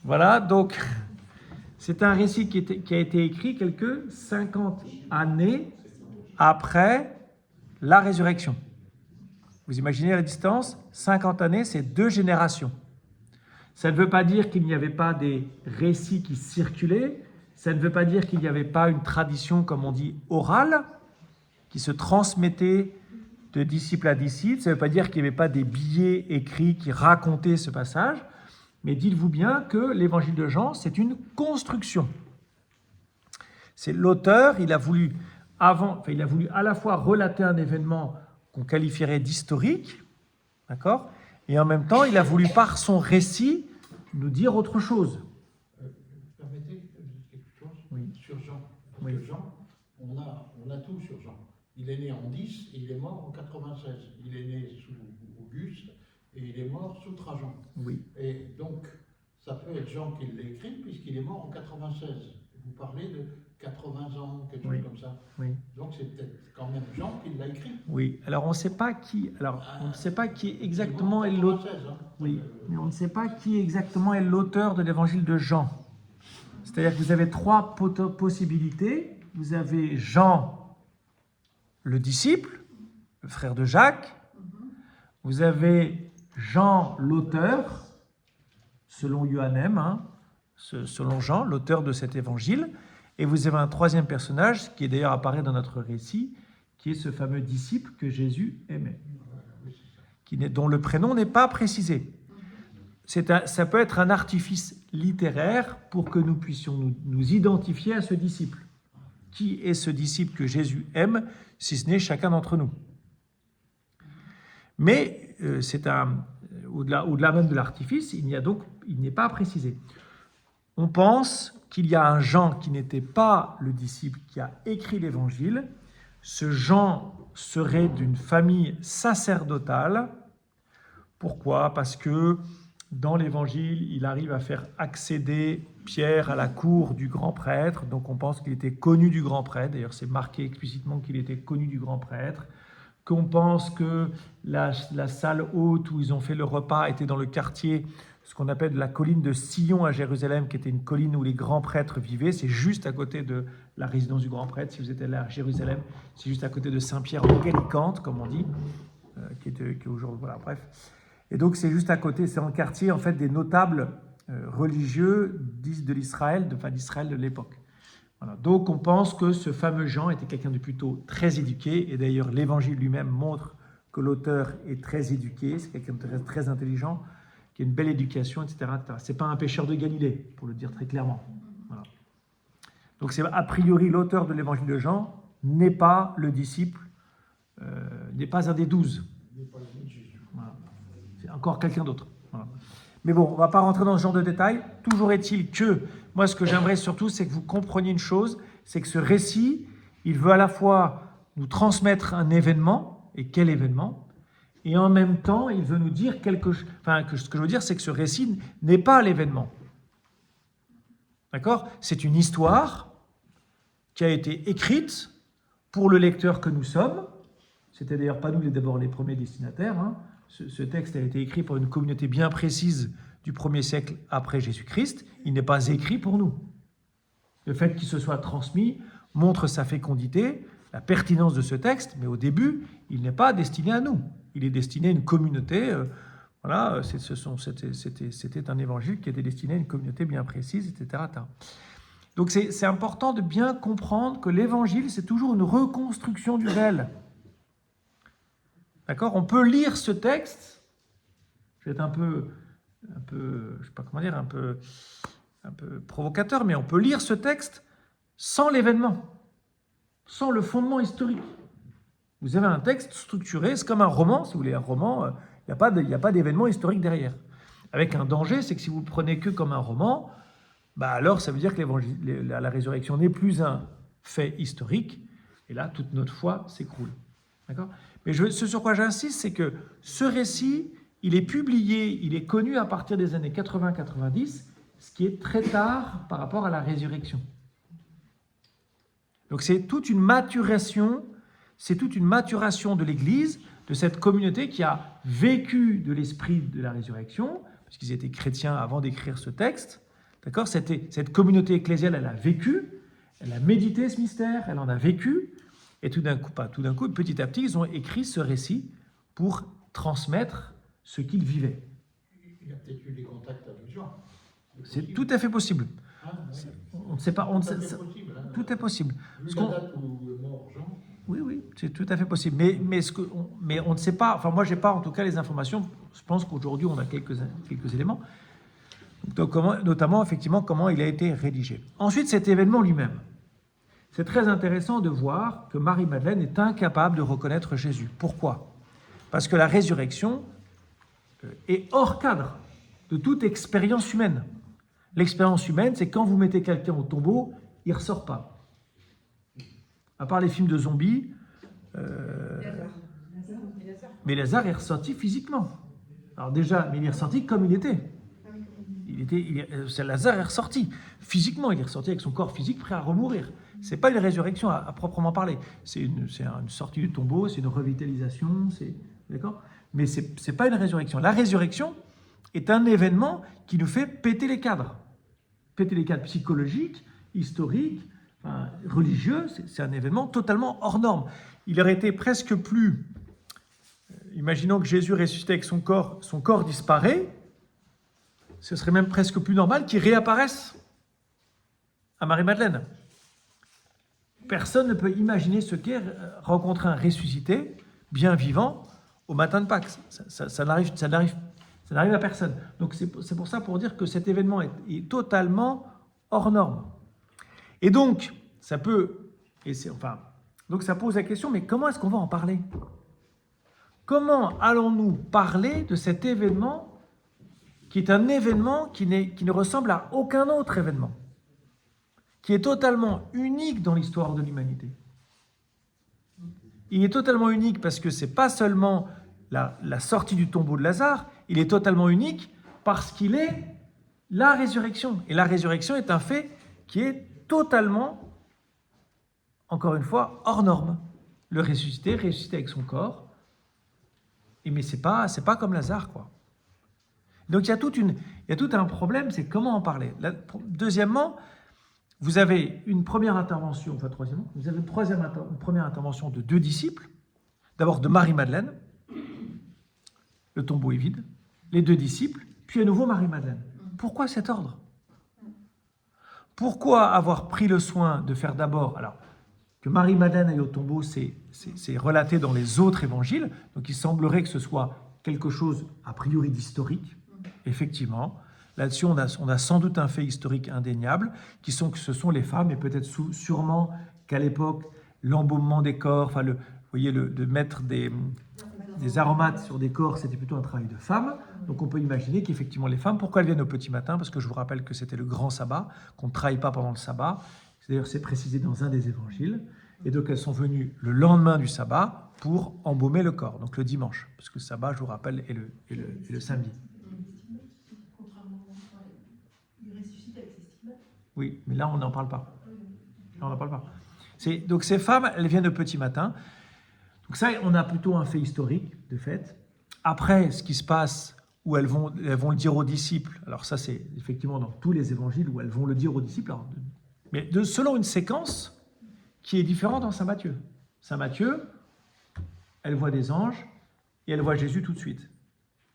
Voilà, donc c'est un récit qui a été écrit quelques 50 années après la résurrection. Vous imaginez la distance? 50 années, c'est 2 générations. Ça ne veut pas dire qu'il n'y avait pas des récits qui circulaient, ça ne veut pas dire qu'il n'y avait pas une tradition, comme on dit, orale, qui se transmettait de disciple à disciple, ça ne veut pas dire qu'il n'y avait pas des billets écrits qui racontaient ce passage, mais dites-vous bien que l'évangile de Jean, c'est une construction. C'est l'auteur, il a voulu à la fois relater un événement qu'on qualifierait d'historique, d'accord, et en même temps, il a voulu par son récit nous dire autre chose. Permettez quelque chose sur Jean. Parce Oui. que Jean, on a tout sur Jean. Il est né en 10 et il est mort en 96. Il est né sous Auguste et il est mort sous Trajan. Oui. Et donc, ça peut être Jean qui l'a écrit puisqu'il est mort en 96. Vous parlez de 80 ans, quelque chose comme ça. Oui. Donc c'est peut-être quand même Jean qui l'a écrit. Oui. Alors on ne sait pas qui. Alors on ne sait pas qui exactement est l'auteur. Oui. Mais on ne sait pas qui exactement est l'auteur de l'évangile de Jean. C'est-à-dire que vous avez 3 possibilités. Vous avez Jean, le disciple, le frère de Jacques. Vous avez Jean, l'auteur, selon Ioannem, selon Jean, l'auteur de cet évangile. Et vous avez un 3e personnage, qui d'ailleurs apparaît dans notre récit, qui est ce fameux disciple que Jésus aimait, dont le prénom n'est pas précisé. Ça peut être un artifice littéraire pour que nous puissions nous identifier à ce disciple. Qui est ce disciple que Jésus aime, si ce n'est chacun d'entre nous? Mais au-delà même de l'artifice, il n'est pas précisé. On pense qu'il y a un Jean qui n'était pas le disciple qui a écrit l'évangile. Ce Jean serait d'une famille sacerdotale. Pourquoi? Parce que dans l'évangile, il arrive à faire accéder Pierre à la cour du grand prêtre. Donc on pense qu'il était connu du grand prêtre. D'ailleurs, c'est marqué explicitement qu'il était connu du grand prêtre. Qu'on pense que la salle haute où ils ont fait le repas était dans le quartier, ce qu'on appelle la colline de Sion à Jérusalem, qui était une colline où les grands prêtres vivaient. C'est juste à côté de la résidence du grand prêtre. Si vous êtes allé à Jérusalem, c'est juste à côté de Saint-Pierre en Gallicante, comme on dit, qui est aujourd'hui, voilà, bref. Et donc c'est juste à côté, c'est un quartier en fait des notables religieux d'Israël de l'époque. Voilà. Donc on pense que ce fameux Jean était quelqu'un de plutôt très éduqué, et d'ailleurs l'évangile lui-même montre que l'auteur est très éduqué, c'est quelqu'un de très intelligent, qui a une belle éducation, etc. C'est pas un pêcheur de Galilée, pour le dire très clairement. Voilà. Donc c'est a priori l'auteur de l'évangile de Jean n'est pas le disciple, n'est pas un des 12. Voilà. C'est encore quelqu'un d'autre. Voilà. Mais bon, on ne va pas rentrer dans ce genre de détails. Toujours est-il que, moi ce que j'aimerais surtout, c'est que vous compreniez une chose, c'est que ce récit, il veut à la fois nous transmettre un événement, et quel événement, et en même temps, il veut nous dire quelque chose. Enfin, ce que je veux dire, c'est que ce récit n'est pas l'événement. D'accord? C'est une histoire qui a été écrite pour le lecteur que nous sommes. C'était d'ailleurs pas nous d'abord les premiers destinataires. Ce texte a été écrit pour une communauté bien précise du 1er siècle après Jésus-Christ. Il n'est pas écrit pour nous. Le fait qu'il se soit transmis montre sa fécondité, la pertinence de ce texte, mais au début, il n'est pas destiné à nous. Il est destiné à une communauté. Voilà, c'était un évangile qui était destiné à une communauté bien précise, etc. Donc c'est important de bien comprendre que l'évangile, c'est toujours une reconstruction du réel. D'accord? On peut lire ce texte, je vais être un peu, je sais pas comment dire, un peu provocateur, mais on peut lire ce texte sans l'événement, sans le fondement historique. Vous avez un texte structuré, c'est comme un roman, si vous voulez, un roman, il n'y a pas d'événement historique derrière. Avec un danger, c'est que si vous le prenez que comme un roman, alors ça veut dire que la résurrection n'est plus un fait historique, et là, toute notre foi s'écroule. D'accord ? Mais ce sur quoi j'insiste, c'est que ce récit, il est publié, il est connu à partir des années 80-90, ce qui est très tard par rapport à la résurrection. Donc c'est toute une maturation de l'Église, de cette communauté qui a vécu de l'esprit de la résurrection, parce qu'ils étaient chrétiens avant d'écrire ce texte, D'accord ? Cette communauté ecclésiale, elle a vécu, elle a médité ce mystère, elle en a vécu, et tout d'un coup, petit à petit, ils ont écrit ce récit pour transmettre ce qu'ils vivaient. Il a peut-être eu des contacts avec Jean. C'est tout à fait possible. Ah, ouais. On ne sait pas. Tout à fait possible. Hein. Tout est possible. Vu la date où est mort Jean. Oui, c'est tout à fait possible. Mais on ne sait pas. Enfin, moi, j'ai pas en tout cas les informations. Je pense qu'aujourd'hui, on a quelques éléments. Donc, notamment, effectivement, comment il a été rédigé. Ensuite, cet événement lui-même. C'est très intéressant de voir que Marie-Madeleine est incapable de reconnaître Jésus. Pourquoi ? Parce que la résurrection est hors cadre de toute expérience humaine. L'expérience humaine, c'est quand vous mettez quelqu'un au tombeau, il ne ressort pas. À part les films de zombies, mais Lazare est ressorti physiquement. Alors déjà, mais il est ressorti comme il était. Lazare est ressorti physiquement, il est ressorti avec son corps physique prêt à remourir. C'est pas une résurrection à proprement parler. C'est une sortie du tombeau, c'est une revitalisation, d'accord ? Mais c'est pas une résurrection. La résurrection est un événement qui nous fait péter les cadres psychologiques, historiques, religieux. C'est un événement totalement hors norme. Il aurait été presque plus. Imaginons que Jésus ressuscité avec son corps disparaît. Ce serait même presque plus normal qu'il réapparaisse à Marie-Madeleine. Personne ne peut imaginer ce qu'est rencontrer un ressuscité, bien vivant, au matin de Pâques. Ça n'arrive à personne. Donc c'est pour ça, pour dire que cet événement est totalement hors norme. Et donc, ça pose la question, mais comment est-ce qu'on va en parler ? Comment allons-nous parler de cet événement qui est un événement qui ne ressemble à aucun autre événement, qui est totalement unique dans l'histoire de l'humanité. Il est totalement unique parce que ce n'est pas seulement la sortie du tombeau de Lazare, il est totalement unique parce qu'il est la résurrection. Et la résurrection est un fait qui est totalement, encore une fois, hors norme. Le ressuscité avec son corps, mais c'est pas comme Lazare, quoi. Donc il y a tout un problème, c'est comment en parler. Deuxièmement, vous avez une première intervention, vous avez une première intervention de 2 disciples, d'abord de Marie-Madeleine, le tombeau est vide, les 2 disciples, puis à nouveau Marie-Madeleine. Pourquoi cet ordre ? Pourquoi avoir pris le soin de faire d'abord, alors que Marie-Madeleine aille au tombeau, c'est relaté dans les autres évangiles, donc il semblerait que ce soit quelque chose a priori d'historique. Effectivement, là-dessus, on a sans doute un fait historique indéniable, que ce sont les femmes, et peut-être sûrement qu'à l'époque, l'embaumement des corps, de mettre des aromates sur des corps, c'était plutôt un travail de femmes. Donc on peut imaginer qu'effectivement les femmes, pourquoi elles viennent au petit matin ? Parce que je vous rappelle que c'était le grand sabbat, qu'on ne travaille pas pendant le sabbat. D'ailleurs, c'est précisé dans un des évangiles. Et donc elles sont venues le lendemain du sabbat pour embaumer le corps, donc le dimanche, parce que le sabbat, je vous rappelle, est le samedi. Oui, mais là, on n'en parle pas. Donc ces femmes, elles viennent au petit matin. Donc ça, on a plutôt un fait historique, de fait. Après, ce qui se passe, où elles vont le dire aux disciples, alors ça, c'est effectivement dans tous les évangiles où elles vont le dire aux disciples, mais selon une séquence qui est différente dans Saint Matthieu. Saint Matthieu, elle voit des anges et elle voit Jésus tout de suite.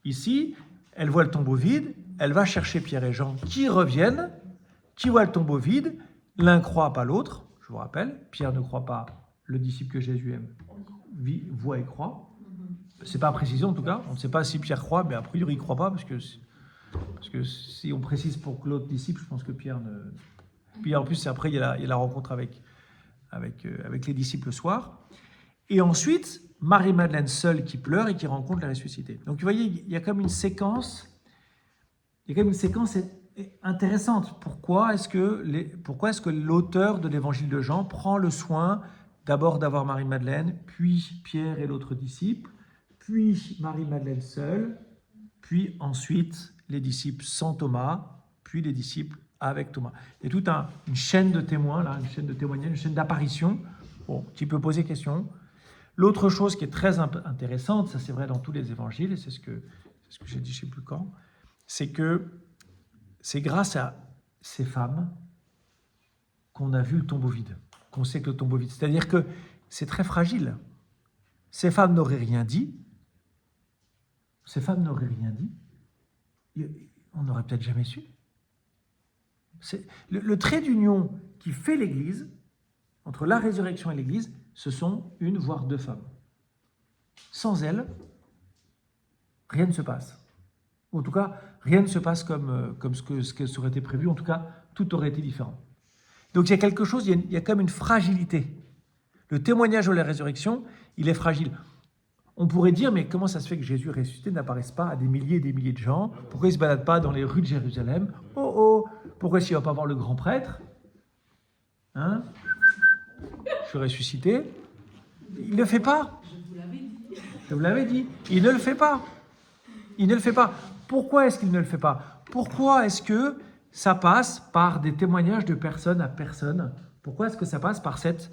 Ici, elle voit le tombeau vide, elle va chercher Pierre et Jean qui reviennent, qui voient le tombeau vide, l'un croit pas l'autre, je vous rappelle, Pierre ne croit pas le disciple que Jésus aime, voit et croit. C'est pas précisé en tout cas, on ne sait pas si Pierre croit, mais a priori il ne croit pas, parce que si on précise pour l'autre disciple, je pense que Pierre ne... Puis en plus, après, il y a la rencontre avec les disciples le soir. Et ensuite, Marie-Madeleine seule qui pleure et qui rencontre la ressuscité. Donc vous voyez, il y a comme une séquence intéressante. Pourquoi est-ce que l'auteur de l'évangile de Jean prend le soin d'abord d'avoir Marie-Madeleine, puis Pierre et l'autre disciple, puis Marie-Madeleine seule, puis ensuite les disciples sans Thomas, puis les disciples avec Thomas. Il y a toute une chaîne de témoins, là, une chaîne de témoignages, une chaîne d'apparitions, qui peut poser question. L'autre chose qui est très intéressante, ça c'est vrai dans tous les évangiles, et c'est ce que j'ai dit je ne sais plus quand, c'est que c'est grâce à ces femmes qu'on a vu le tombeau vide, qu'on sait que le tombeau est vide. C'est-à-dire que c'est très fragile. Ces femmes n'auraient rien dit. Ces femmes n'auraient rien dit. On n'aurait peut-être jamais su. C'est le trait d'union qui fait l'Église, entre la résurrection et l'Église, ce sont une voire deux femmes. Sans elles, rien ne se passe. En tout cas, rien ne se passe comme ce que ça aurait été prévu. En tout cas, tout aurait été différent. Donc il y a quelque chose, il y a comme une fragilité. Le témoignage de la résurrection, il est fragile. On pourrait dire, mais comment ça se fait que Jésus ressuscité n'apparaisse pas à des milliers et des milliers de gens? Pourquoi il ne se balade pas dans les rues de Jérusalem? Pourquoi est-ce qu'il ne va pas voir le grand prêtre? Hein? Je suis ressuscité. Il ne le fait pas. Je vous l'avais dit. Il ne le fait pas. Il ne le fait pas. Pourquoi est-ce qu'il ne le fait pas? Pourquoi est-ce que ça passe par des témoignages de personne à personne? Pourquoi est-ce que ça passe par cette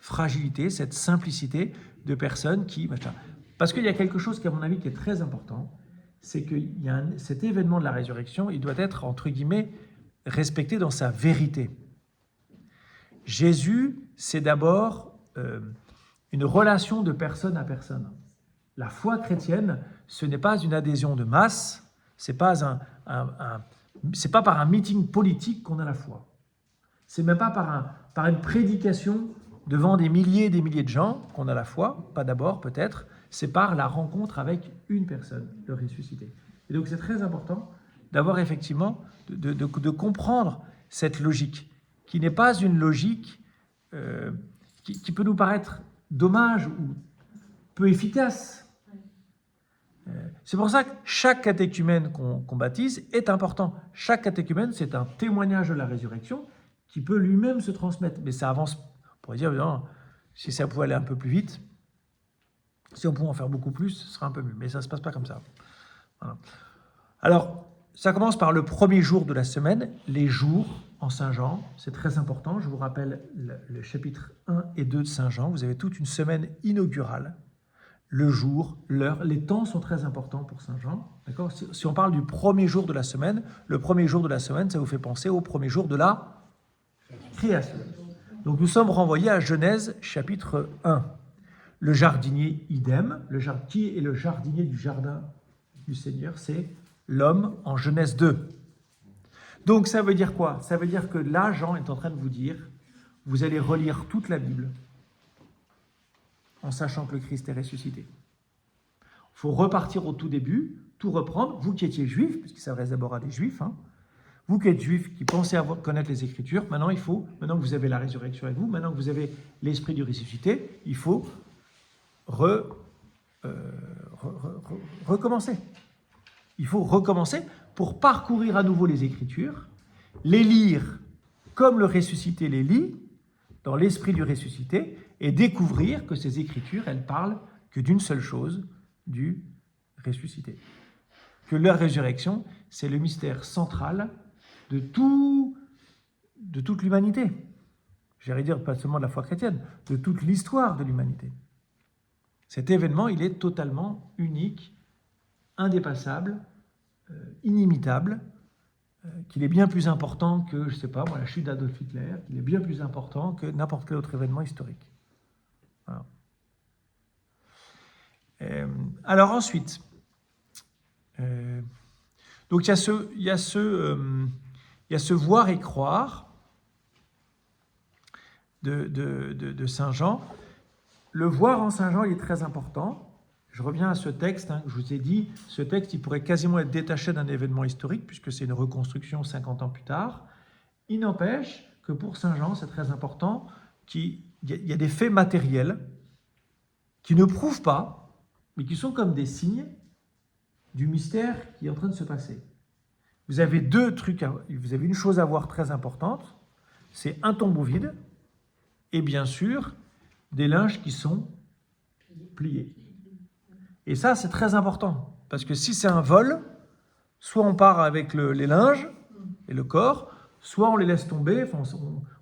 fragilité, cette simplicité de personnes qui... Parce qu'il y a quelque chose qui, à mon avis, qui est très important, c'est que cet événement de la résurrection, il doit être, entre guillemets, respecté dans sa vérité. Jésus, c'est d'abord une relation de personne à personne. La foi chrétienne, ce n'est pas une adhésion de masse, c'est pas c'est pas par un meeting politique qu'on a la foi. C'est même pas par une prédication devant des milliers et des milliers de gens qu'on a la foi, pas d'abord peut-être, c'est par la rencontre avec une personne, le ressuscité. Et donc c'est très important d'avoir effectivement, de comprendre cette logique, qui n'est pas une logique qui peut nous paraître dommage ou peu efficace. C'est pour ça que chaque catéchumène qu'on baptise est important. Chaque catéchumène, c'est un témoignage de la résurrection qui peut lui-même se transmettre. Mais ça avance, on pourrait dire, non, si ça pouvait aller un peu plus vite, si on pouvait en faire beaucoup plus, ce serait un peu mieux. Mais ça ne se passe pas comme ça. Voilà. Alors, ça commence par le premier jour de la semaine, les jours en Saint-Jean. C'est très important. Je vous rappelle le chapitre 1 et 2 de Saint-Jean. Vous avez toute une semaine inaugurale. Le jour, l'heure, les temps sont très importants pour Saint-Jean. D'accord ? Si on parle du premier jour de la semaine, le premier jour de la semaine, ça vous fait penser au premier jour de la création. Donc nous sommes renvoyés à Genèse chapitre 1. Le jardinier, idem. Qui est le jardinier du jardin du Seigneur? C'est l'homme en Genèse 2. Donc ça veut dire quoi? Ça veut dire que là, Jean est en train de vous dire, vous allez relire toute la Bible en sachant que le Christ est ressuscité. Il faut repartir au tout début, tout reprendre. Vous qui étiez juifs, parce qu'il s'adresse d'abord à des juifs, vous qui êtes juifs, qui pensez connaître les Écritures, maintenant que vous avez la résurrection avec vous, maintenant que vous avez l'esprit du ressuscité, il faut recommencer. Il faut recommencer pour parcourir à nouveau les Écritures, les lire comme le ressuscité les lit, dans l'esprit du ressuscité, et découvrir que ces Écritures, elles parlent que d'une seule chose, du ressuscité. Que la résurrection, c'est le mystère central de toute l'humanité. J'allais dire pas seulement de la foi chrétienne, de toute l'histoire de l'humanité. Cet événement, il est totalement unique, indépassable, inimitable, qu'il est bien plus important que, je ne sais pas, la chute d'Adolf Hitler, qu'il est bien plus important que n'importe quel autre événement historique. Voilà. Alors ensuite, donc il y a ce voir et croire de Saint Jean. Le voir en Saint Jean, il est très important. Je reviens à ce texte, que je vous ai dit, ce texte, il pourrait quasiment être détaché d'un événement historique, puisque c'est une reconstruction 50 ans plus tard. Il n'empêche que pour Saint Jean, c'est très important qu'il y a des faits matériels qui ne prouvent pas, mais qui sont comme des signes du mystère qui est en train de se passer. Vous avez vous avez une chose à voir très importante, c'est un tombeau vide, et bien sûr, des linges qui sont pliés. Et ça, c'est très important, parce que si c'est un vol, soit on part avec les linges et le corps, soit on les laisse tomber, on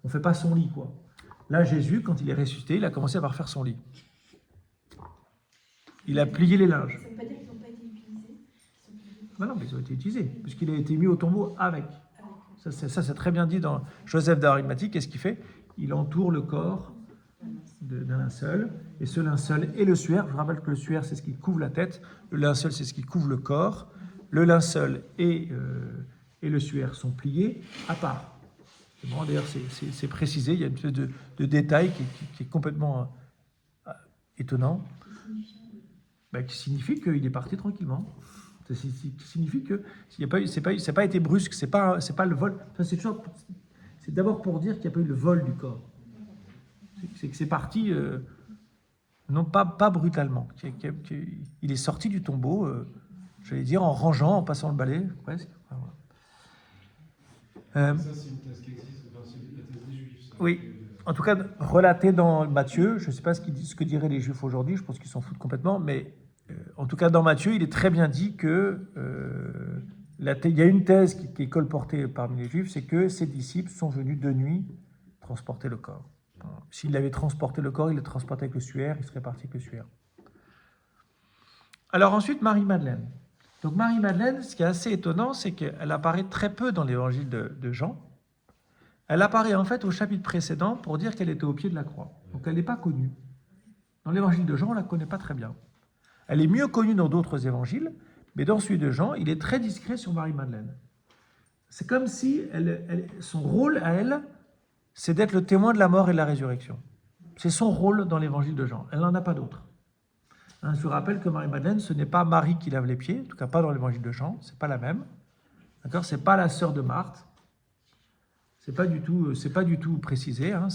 ne fait pas son lit, quoi. Là, Jésus, quand il est ressuscité, il a commencé par faire son lit. Il a plié les linges. Ça ne veut pas dire qu'ils n'ont pas été utilisés. Non, mais ils ont été utilisés, puisqu'il a été mis au tombeau avec. Ça, c'est très bien dit dans Joseph d'Arimathie. Qu'est-ce qu'il fait? Il entoure le corps d'un linceul, et ce linceul est le suaire. Je vous rappelle que le suaire, c'est ce qui couvre la tête, le linceul, c'est ce qui couvre le corps. Le linceul et le suaire sont pliés à part. Bon, d'ailleurs, c'est précisé, il y a une espèce de détail qui est complètement étonnant, qui signifie qu'il est parti tranquillement. Ça signifie que c'est pas été brusque, c'est pas le vol. Enfin, c'est d'abord pour dire qu'il n'y a pas eu le vol du corps. C'est que c'est parti, non pas brutalement. Il est sorti du tombeau, j'allais dire, en rangeant, en passant le balai, presque. Enfin, voilà. Ça, c'est une thèse qui existe, c'est la thèse des Juifs. Ça. Oui, en tout cas, relaté dans Matthieu, je ne sais pas ce que diraient les Juifs aujourd'hui, je pense qu'ils s'en foutent complètement, mais en tout cas, dans Matthieu, il est très bien dit que il y a une thèse qui est colportée parmi les Juifs, c'est que ses disciples sont venus de nuit transporter le corps. S'il avait transporté le corps, il le transportait avec le suaire, il serait parti avec le suaire. Alors ensuite, Marie-Madeleine. Donc Marie-Madeleine, ce qui est assez étonnant, c'est qu'elle apparaît très peu dans l'évangile de Jean. Elle apparaît en fait au chapitre précédent pour dire qu'elle était au pied de la croix. Donc elle n'est pas connue. Dans l'évangile de Jean, on ne la connaît pas très bien. Elle est mieux connue dans d'autres évangiles, mais dans celui de Jean, il est très discret sur Marie-Madeleine. C'est comme si son rôle à elle, c'est d'être le témoin de la mort et de la résurrection. C'est son rôle dans l'évangile de Jean. Elle n'en a pas d'autre. Je vous rappelle que Marie-Madeleine, ce n'est pas Marie qui lave les pieds, en tout cas pas dans l'évangile de Jean, c'est pas la même. D'accord ? C'est pas la sœur de Marthe. C'est pas du tout précisé. Hein.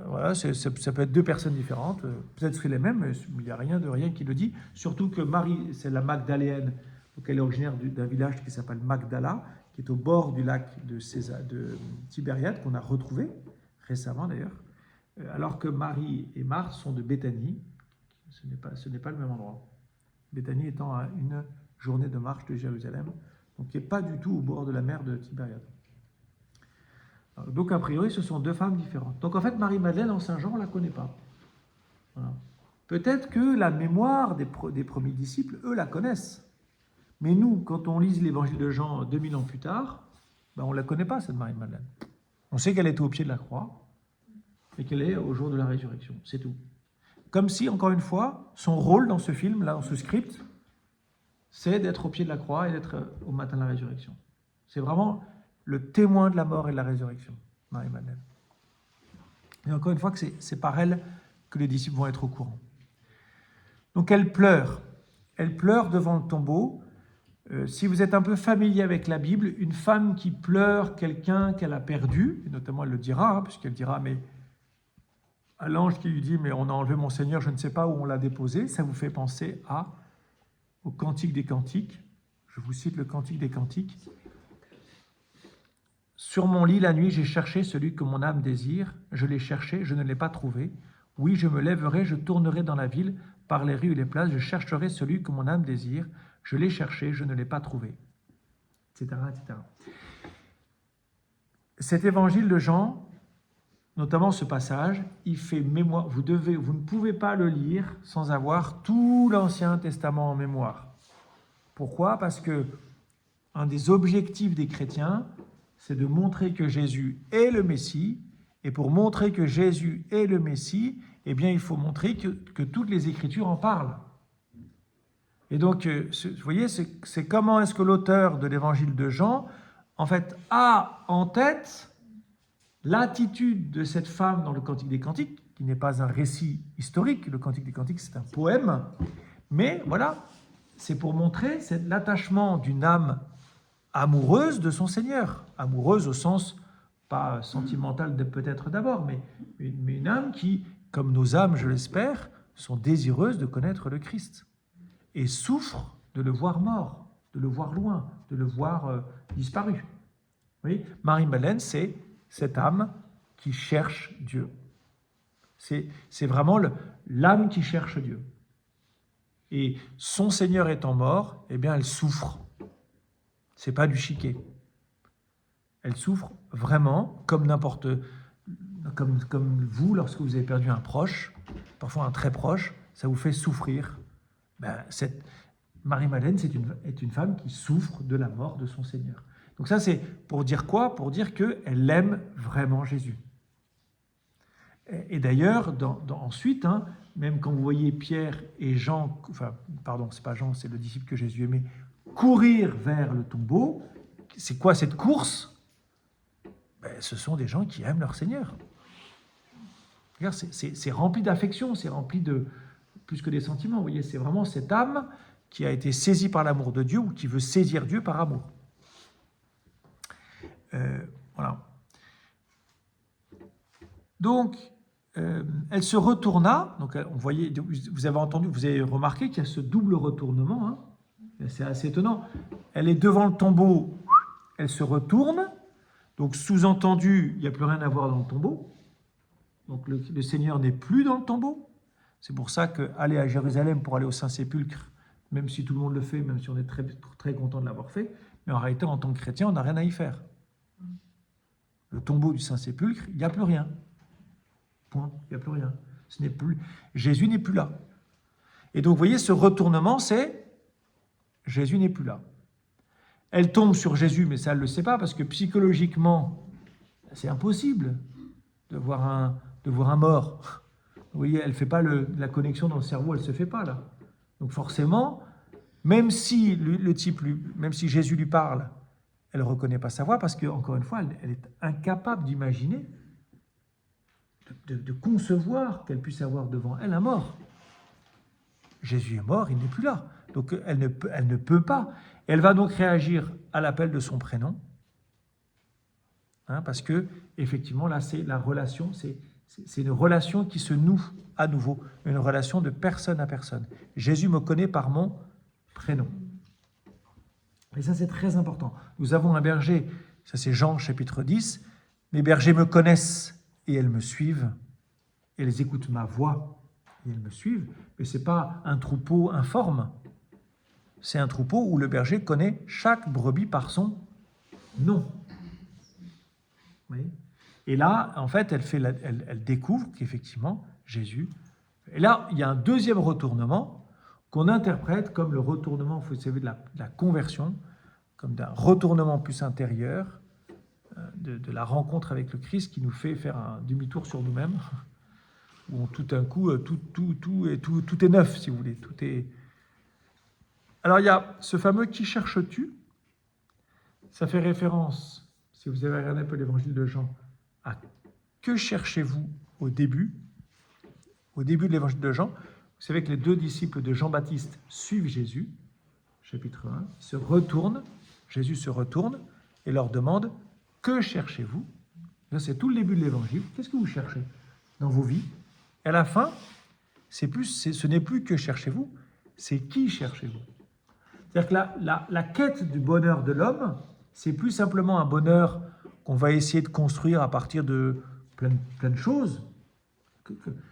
Voilà, ça peut être deux personnes différentes. Peut-être c'est les mêmes, mais il n'y a rien qui le dit. Surtout que Marie, c'est la Magdaléenne, donc elle est originaire d'un village qui s'appelle Magdala, qui est au bord du lac de Tibériade, qu'on a retrouvé récemment d'ailleurs, alors que Marie et Marthe sont de Béthanie. Ce n'est pas le même endroit. Béthanie étant à une journée de marche de Jérusalem, donc qui n'est pas du tout au bord de la mer de Tibériade. Donc a priori, ce sont deux femmes différentes. Donc en fait, Marie-Madeleine en Saint-Jean, on ne la connaît pas. Voilà. Peut-être que la mémoire des premiers disciples, eux, la connaissent. Mais nous, quand on lit l'évangile de Jean 2000 ans plus tard, on ne la connaît pas, cette Marie-Madeleine. On sait qu'elle était au pied de la croix et qu'elle est au jour de la résurrection. C'est tout. Comme si, encore une fois, son rôle dans ce film, là, dans ce script, c'est d'être au pied de la croix et d'être au matin de la résurrection. C'est vraiment le témoin de la mort et de la résurrection, Marie-Madeleine. Et encore une fois, que c'est par elle que les disciples vont être au courant. Donc elle pleure. Elle pleure devant le tombeau. Si vous êtes un peu familier avec la Bible, une femme qui pleure quelqu'un qu'elle a perdu, et notamment elle le dira, puisqu'elle dira, mais à l'ange qui lui dit, mais on a enlevé mon Seigneur, je ne sais pas où on l'a déposé, ça vous fait penser au Cantique des Cantiques. Je vous cite le Cantique des Cantiques. Sur mon lit, la nuit, j'ai cherché celui que mon âme désire. Je l'ai cherché, je ne l'ai pas trouvé. Oui, je me lèverai, je tournerai dans la ville, par les rues et les places, je chercherai celui que mon âme désire. Je l'ai cherché, je ne l'ai pas trouvé. Etc., etc. Cet évangile de Jean, notamment ce passage, il fait mémoire. Vous ne pouvez pas le lire sans avoir tout l'Ancien Testament en mémoire. Pourquoi ? Parce que un des objectifs des chrétiens, c'est de montrer que Jésus est le Messie. Et pour montrer que Jésus est le Messie, eh bien, il faut montrer que toutes les Écritures en parlent. Et donc, vous voyez, c'est comment est-ce que l'auteur de l'évangile de Jean, en fait, a en tête l'attitude de cette femme dans le Cantique des Cantiques, qui n'est pas un récit historique, le Cantique des Cantiques, c'est un poème, mais voilà, c'est pour montrer l'attachement d'une âme amoureuse de son Seigneur, amoureuse au sens pas sentimental peut-être d'abord, mais une âme qui, comme nos âmes, je l'espère, sont désireuses de connaître le Christ et souffrent de le voir mort, de le voir loin, de le voir disparu. Oui, Marie-Madeleine, c'est cette âme qui cherche Dieu. C'est vraiment l'âme qui cherche Dieu. Et son Seigneur étant mort, eh bien, elle souffre. C'est pas du chiquet. Elle souffre vraiment, comme vous, lorsque vous avez perdu un proche, parfois un très proche, ça vous fait souffrir. Marie-Madeleine est une femme qui souffre de la mort de son Seigneur. Donc ça, c'est pour dire quoi? Pour dire qu'elle aime vraiment Jésus. Et d'ailleurs, ensuite, hein, même quand vous voyez Pierre et Jean, enfin, pardon, c'est pas Jean, c'est le disciple que Jésus aimait, courir vers le tombeau, c'est quoi cette course? Ce sont des gens qui aiment leur Seigneur. Regarde, c'est rempli d'affection, c'est rempli de plus que des sentiments. Vous voyez, c'est vraiment cette âme qui a été saisie par l'amour de Dieu ou qui veut saisir Dieu par amour. Voilà. Donc, elle se retourna. Donc, on voyait, vous avez remarqué qu'il y a ce double retournement. Hein, c'est assez étonnant. Elle est devant le tombeau, elle se retourne. Donc, sous-entendu, il n'y a plus rien à voir dans le tombeau. Donc, le Seigneur n'est plus dans le tombeau. C'est pour ça qu'aller à Jérusalem pour aller au Saint-Sépulcre, même si tout le monde le fait, même si on est très, très content de l'avoir fait, mais en réalité, en tant que chrétien, on n'a rien à y faire. Le tombeau du Saint-Sépulcre, il n'y a plus rien. Point. Il n'y a plus rien. Jésus n'est plus là. Et donc, vous voyez, ce retournement, c'est Jésus n'est plus là. Elle tombe sur Jésus, mais ça, elle ne le sait pas, parce que psychologiquement, c'est impossible de voir un mort. Vous voyez, elle ne fait pas la connexion dans le cerveau, elle ne se fait pas là. Donc forcément, même si même si Jésus lui parle, elle ne reconnaît pas sa voix, parce qu'encore une fois, elle est incapable d'imaginer, de concevoir qu'elle puisse avoir devant elle un mort. Jésus est mort, il n'est plus là. Donc elle ne peut pas. Elle va donc réagir à l'appel de son prénom, hein, parce que effectivement là c'est la relation, c'est une relation qui se noue à nouveau, une relation de personne à personne. Jésus me connaît par mon prénom. Et ça c'est très important. Nous avons un berger, ça c'est Jean chapitre 10, mes bergers me connaissent et elles me suivent, et elles écoutent ma voix et elles me suivent, mais ce n'est pas un troupeau informe. C'est un troupeau où le berger connaît chaque brebis par son nom. Oui. Et là, en fait, elle découvre qu'effectivement, Jésus... Et là, il y a un deuxième retournement qu'on interprète comme le retournement, vous savez, de la conversion, comme d'un retournement plus intérieur, de la rencontre avec le Christ qui nous fait faire un demi-tour sur nous-mêmes, où tout d'un coup, tout est neuf, si vous voulez, tout est... Alors, il y a ce fameux « Qui cherches-tu » ? Ça fait référence, si vous avez regardé un peu l'évangile de Jean, à « Que cherchez-vous » au début de l'évangile de Jean. Vous savez que les deux disciples de Jean-Baptiste suivent Jésus, chapitre 1, Jésus se retourne et leur demande « Que cherchez-vous » C'est tout le début de l'évangile. Qu'est-ce que vous cherchez dans vos vies? Et à la fin, ce n'est plus « Que cherchez-vous », c'est « Qui cherchez-vous » C'est-à-dire que la quête du bonheur de l'homme, c'est plus simplement un bonheur qu'on va essayer de construire à partir de plein de choses.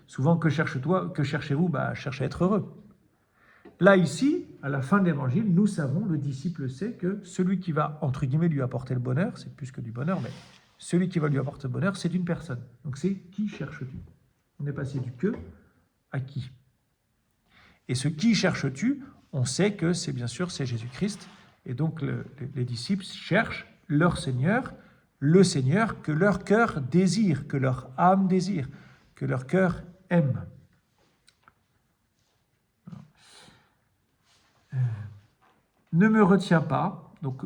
Souvent, que cherchez-vous? Cherchez à être heureux. Là, ici, à la fin de l'évangile, nous savons, le disciple sait que celui qui va, entre guillemets, lui apporter le bonheur, c'est plus que du bonheur, mais celui qui va lui apporter le bonheur, c'est une personne. Donc c'est qui cherches-tu? On est passé du que à qui. Et ce qui cherches-tu, on sait que c'est bien sûr, c'est Jésus-Christ. Et donc les disciples cherchent leur Seigneur, le Seigneur que leur cœur désire, que leur âme désire, que leur cœur aime. Ne me retiens pas. Donc,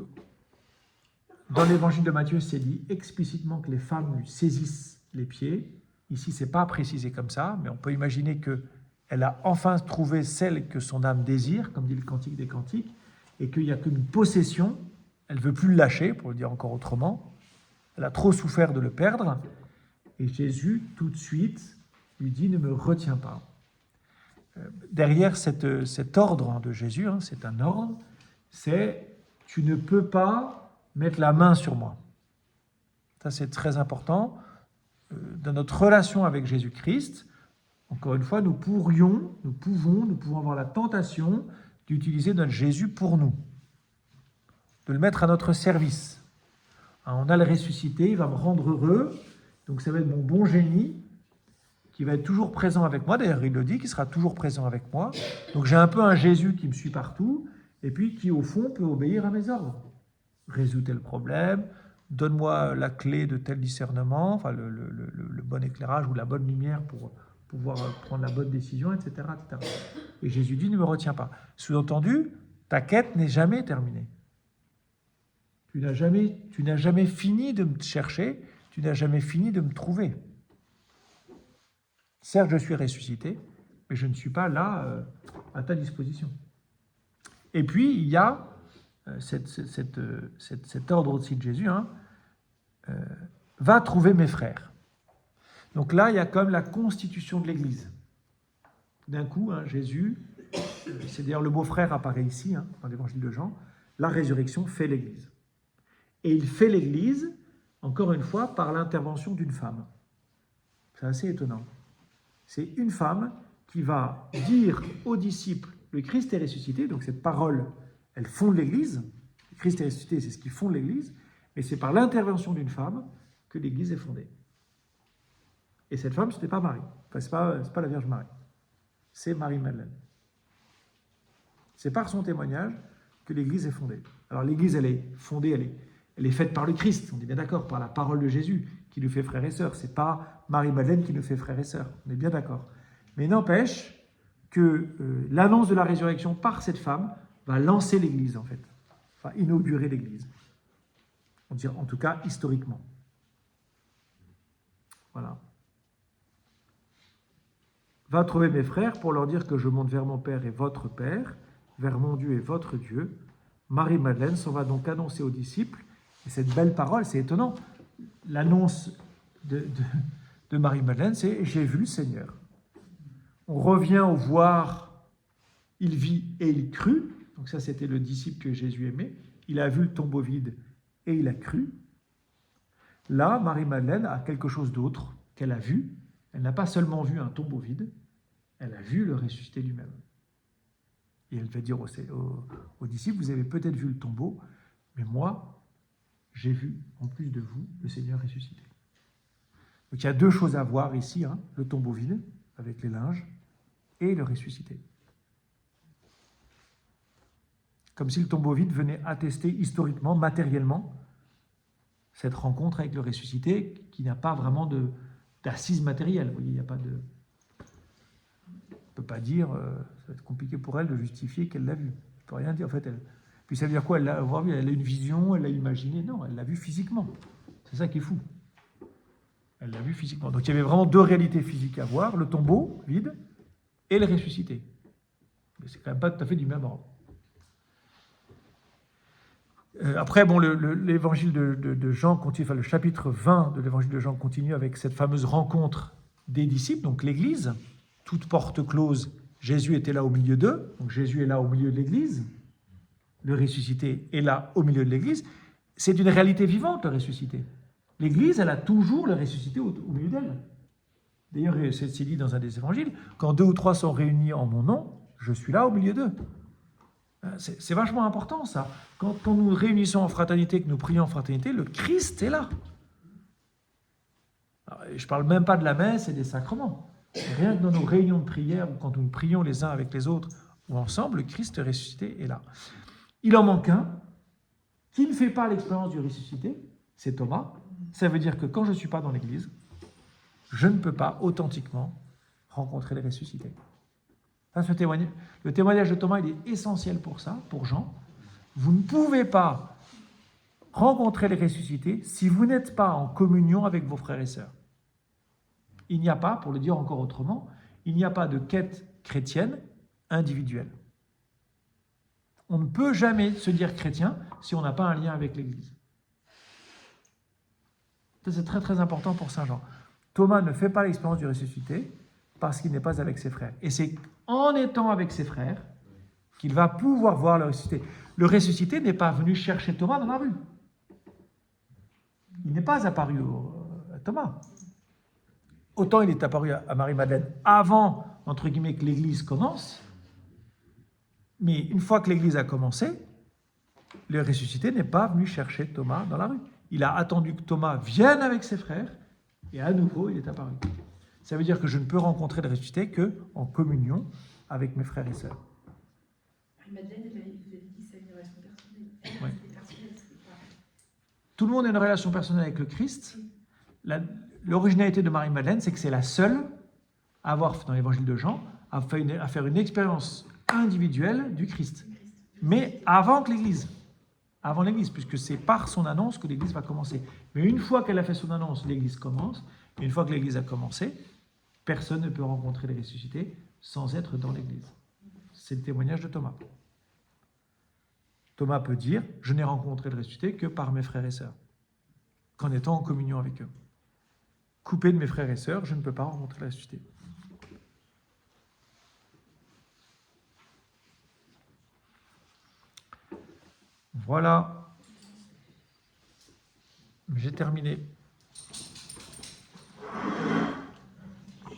dans l'évangile de Matthieu, c'est dit explicitement que les femmes lui saisissent les pieds. Ici, ce n'est pas précisé comme ça, mais on peut imaginer qu'elle a enfin trouvé celle que son âme désire, comme dit le Cantique des Cantiques, et qu'il n'y a qu'une possession. Elle ne veut plus le lâcher, pour le dire encore autrement. Elle a trop souffert de le perdre. Et Jésus, tout de suite, lui dit « Ne me retiens pas ». Derrière cet ordre de Jésus, c'est un ordre, c'est « Tu ne peux pas mettre la main sur moi ». Ça, c'est très important. Dans notre relation avec Jésus-Christ, encore une fois, nous pouvons avoir la tentation d'utiliser notre Jésus pour nous, de le mettre à notre service. On a le ressuscité, il va me rendre heureux, donc ça va être mon bon génie qui va être toujours présent avec moi. D'ailleurs, il le dit, qu'il sera toujours présent avec moi. Donc j'ai un peu un Jésus qui me suit partout, et puis qui, au fond, peut obéir à mes ordres. résous tel problème, donne-moi la clé de tel discernement, enfin le bon éclairage ou la bonne lumière pour pouvoir prendre la bonne décision, etc., etc. Et Jésus dit, ne me retiens pas. Sous-entendu, ta quête n'est jamais terminée. Tu n'as jamais fini de me chercher, tu n'as jamais fini de me trouver. Certes, je suis ressuscité, mais je ne suis pas là à ta disposition. Et puis, il y a cet ordre aussi de Jésus, va trouver mes frères. Donc là, il y a comme la constitution de l'Église. D'un coup, Jésus, c'est d'ailleurs le mot frère apparaît ici, dans l'évangile de Jean, la résurrection fait l'Église. Et il fait l'Église, encore une fois, par l'intervention d'une femme. C'est assez étonnant. C'est une femme qui va dire aux disciples, le Christ est ressuscité, donc cette parole, elle fonde l'Église. Le Christ est ressuscité, c'est ce qui fonde l'Église, mais c'est par l'intervention d'une femme que l'Église est fondée. Et cette femme, ce n'est pas Marie. Enfin, c'est pas la Vierge Marie. C'est Marie-Madeleine. C'est par son témoignage que l'Église est fondée. Alors l'Église, elle est fondée, elle est faite par le Christ, on est bien d'accord, par la parole de Jésus qui nous fait frères et sœurs. Ce n'est pas Marie-Madeleine qui nous fait frères et sœurs, on est bien d'accord. Mais n'empêche que l'annonce de la résurrection par cette femme va lancer l'Église, en fait. Va inaugurer l'Église. On dirait, en tout cas, historiquement. Voilà. Va trouver mes frères pour leur dire que je monte vers mon Père et votre Père, vers mon Dieu et votre Dieu. Marie-Madeleine s'en va donc annoncer aux disciples. Et cette belle parole, c'est étonnant. L'annonce de Marie-Madeleine, c'est « J'ai vu le Seigneur ». On revient au voir, il vit et il crut. Donc ça, c'était le disciple que Jésus aimait. Il a vu le tombeau vide et il a cru. Là, Marie-Madeleine a quelque chose d'autre qu'elle a vu. Elle n'a pas seulement vu un tombeau vide, elle a vu le ressuscité lui-même. Et elle va dire aux disciples, vous avez peut-être vu le tombeau, mais moi, j'ai vu, en plus de vous, le Seigneur ressuscité. Donc il y a deux choses à voir ici, le tombeau vide, avec les linges, et le ressuscité. Comme si le tombeau vide venait attester historiquement, matériellement, cette rencontre avec le ressuscité, qui n'a pas vraiment d'assise matérielle. Vous voyez, il n'y a pas de... On ne peut pas dire, ça va être compliqué pour elle de justifier qu'elle l'a vu. Elle ne peut rien dire, en fait. Puis ça veut dire quoi? Elle l'a vu, elle a une vision, elle l'a imaginé. Non, elle l'a vu physiquement. C'est ça qui est fou. Elle l'a vu physiquement. Donc il y avait vraiment deux réalités physiques à voir, le tombeau vide et le ressuscité. Mais c'est quand même pas tout à fait du même ordre. Après, bon, l'évangile de Jean continue, enfin le chapitre 20 de l'évangile de Jean continue avec cette fameuse rencontre des disciples, donc l'Église, toute porte close, Jésus était là au milieu d'eux, donc Jésus est là au milieu de l'Église, le ressuscité est là au milieu de l'Église, c'est une réalité vivante, le ressuscité. L'Église, elle a toujours le ressuscité au milieu d'elle. D'ailleurs, c'est dit dans un des évangiles, quand 2 ou 3 sont réunis en mon nom, je suis là au milieu d'eux. C'est vachement important, ça. Quand nous réunissons en fraternité, que nous prions en fraternité, le Christ est là. Alors, je ne parle même pas de la messe et des sacrements. Rien que dans nos réunions de prière, ou quand nous prions les uns avec les autres, ou ensemble, le Christ ressuscité est là. Il en manque un, qui ne fait pas l'expérience du ressuscité, c'est Thomas. Ça veut dire que quand je ne suis pas dans l'Église, je ne peux pas authentiquement rencontrer les ressuscités. Le témoignage de Thomas, il est essentiel pour ça, pour Jean. Vous ne pouvez pas rencontrer les ressuscités si vous n'êtes pas en communion avec vos frères et sœurs. Il n'y a pas, pour le dire encore autrement, il n'y a pas de quête chrétienne individuelle. On ne peut jamais se dire chrétien si on n'a pas un lien avec l'Église. Ça, c'est très très important pour Saint Jean. Thomas ne fait pas l'expérience du ressuscité parce qu'il n'est pas avec ses frères. Et c'est en étant avec ses frères qu'il va pouvoir voir le ressuscité. Le ressuscité n'est pas venu chercher Thomas dans la rue. Il n'est pas apparu à Thomas. Autant il est apparu à Marie-Madeleine avant, entre guillemets, que l'Église commence, mais une fois que l'Église a commencé, le ressuscité n'est pas venu chercher Thomas dans la rue. Il a attendu que Thomas vienne avec ses frères, et à nouveau, il est apparu. Ça veut dire que je ne peux rencontrer le ressuscité qu'en communion avec mes frères et sœurs. Madeleine, vous avez dit que ça a une relation personnelle. Oui. Tout le monde a une relation personnelle avec le Christ. L'originalité de Marie-Madeleine, c'est que c'est la seule à avoir, dans l'évangile de Jean, à faire une expérience individuelle du Christ. Mais avant l'Église, puisque c'est par son annonce que l'Église va commencer. Mais une fois qu'elle a fait son annonce, l'Église commence. Et une fois que l'Église a commencé, personne ne peut rencontrer les ressuscités sans être dans l'Église. C'est le témoignage de Thomas. Thomas peut dire « Je n'ai rencontré le ressuscité que par mes frères et sœurs, qu'en étant en communion avec eux. Coupé de mes frères et sœurs, je ne peux pas rencontrer le ressuscité. » Voilà. J'ai terminé.